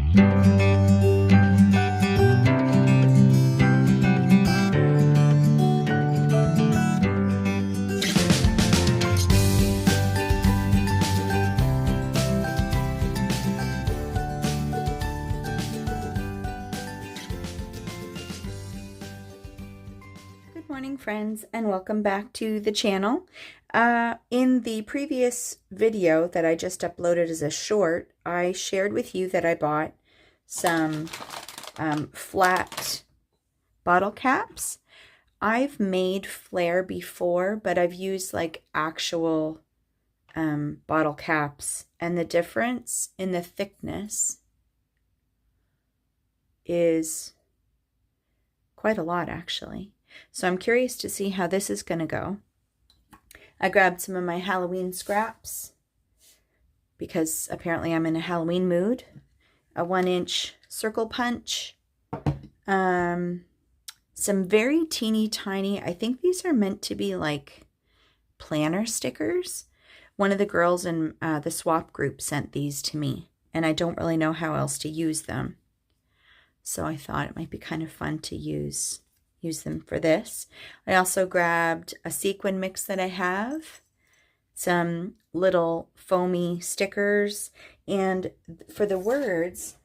Morning friends, and welcome back to the channel. In the previous video that I just uploaded as a short, I shared with you that I bought some flat bottle caps. I've made Flair before, but I've used like actual bottle caps, and the difference in the thickness is quite a lot actually. So I'm curious to see how this is going to go. I grabbed some of my Halloween scraps because apparently I'm in a Halloween mood. A 1-inch circle punch. Some very teeny tiny, I think these are meant to be like planner stickers. One of the girls in the swap group sent these to me, and I don't really know how else to use them. So I thought it might be kind of fun to use them for this. I also grabbed a sequin mix that I have, some little foamy stickers, and for the words,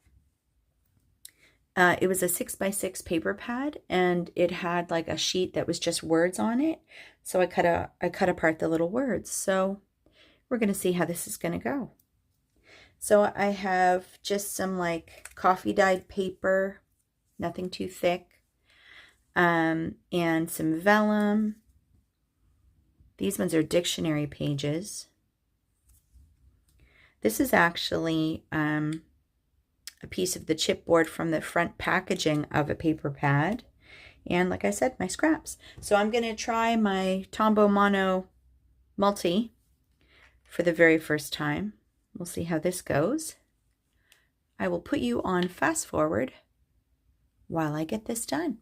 it was a 6x6 paper pad, and it had like a sheet that was just words on it. So I cut apart the little words. So we're going to see how this is going to go. So I have just some like coffee dyed paper, nothing too thick. And some vellum. These ones are dictionary pages. This is actually a piece of the chipboard from the front packaging of a paper pad. And like I said, my scraps. So I'm going to try my Tombow Mono Multi for the very first time. We'll see how this goes. I will put you on fast forward while I get this done.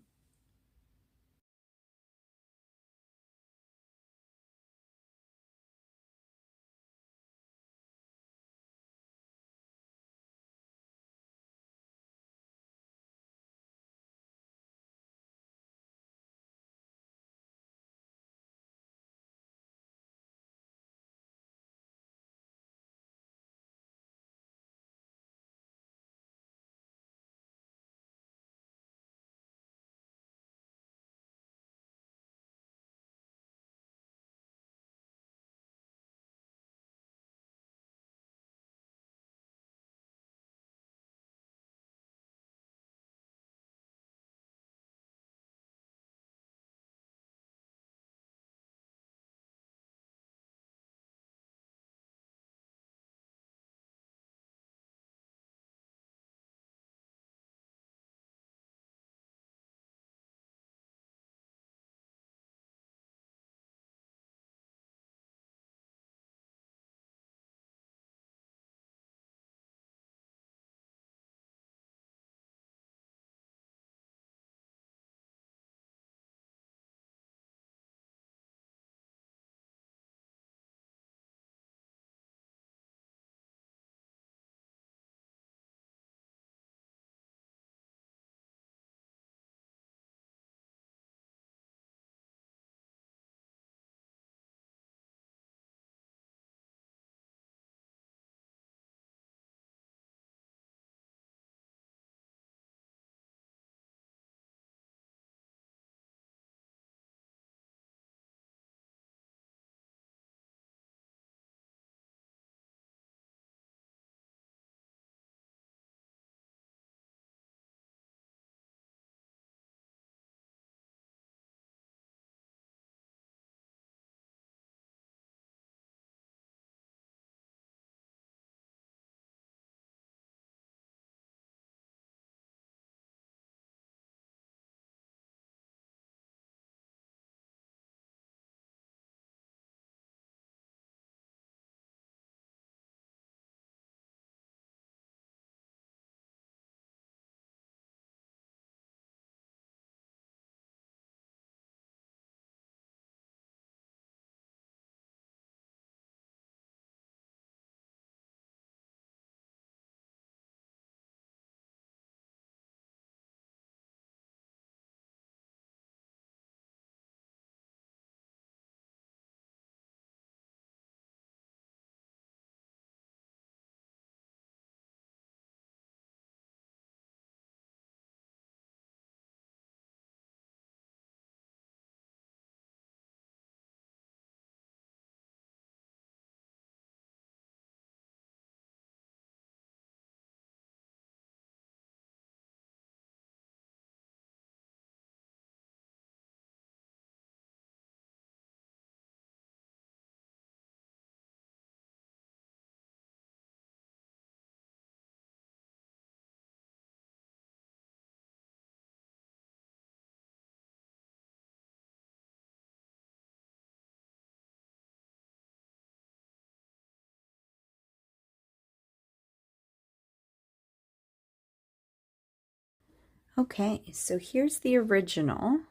Okay, so here's the original,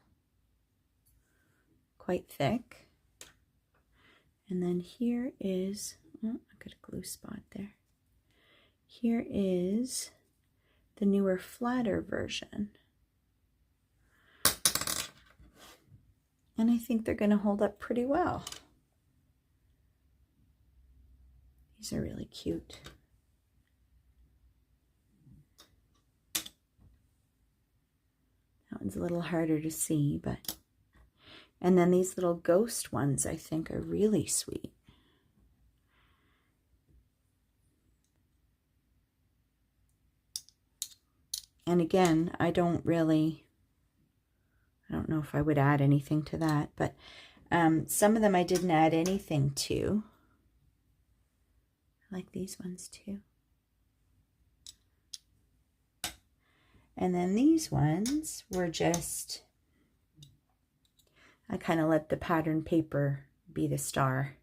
quite thick. And then here is, oh, I got a glue spot there. Here is the newer, flatter version. And I think they're going to hold up pretty well. These are really cute. That one's a little harder to see, but... And then these little ghost ones, I think, are really sweet. And again, I don't know if I would add anything to that, but some of them I didn't add anything to. I like these ones too. And then these ones were just, I kind of let the pattern paper be the star.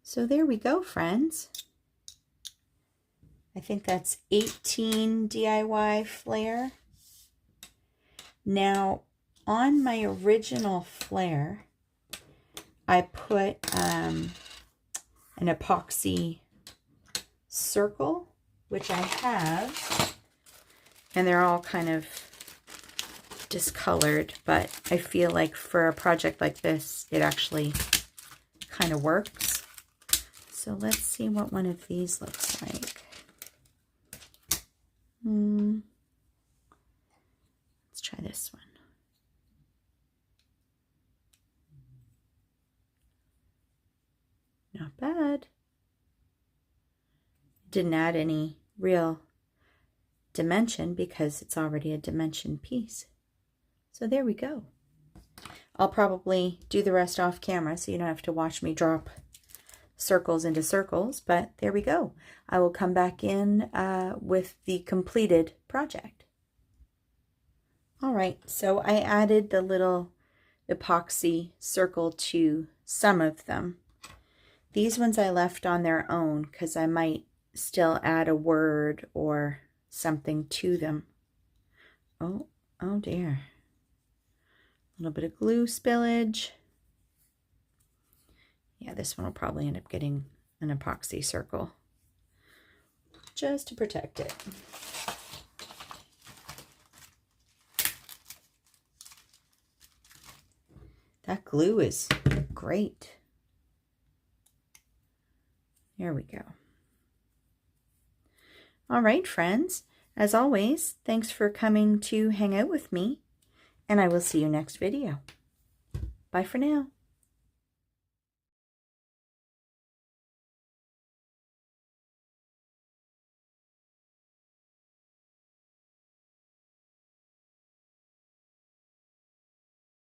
So there we go, friends. I think that's 18 DIY Flair. Now, on my original Flair, I put an epoxy circle, which I have, and they're all kind of discolored, but I feel like for a project like this, it actually kind of works. So let's see what one of these looks like. Let's try this one. Not bad. Didn't add any real dimension because it's already a dimension piece. So there we go. I'll probably do the rest off camera so you don't have to watch me drop circles into circles, but there we go. I will come back in with the completed project. All right, so I added the little epoxy circle to some of them. These ones I left on their own because I might still add a word or something to them. Oh dear. A little bit of glue spillage. Yeah, this one will probably end up getting an epoxy circle just to protect it. That glue is great. There we go. All right, friends. As always, thanks for coming to hang out with me, and I will see you next video. Bye for now.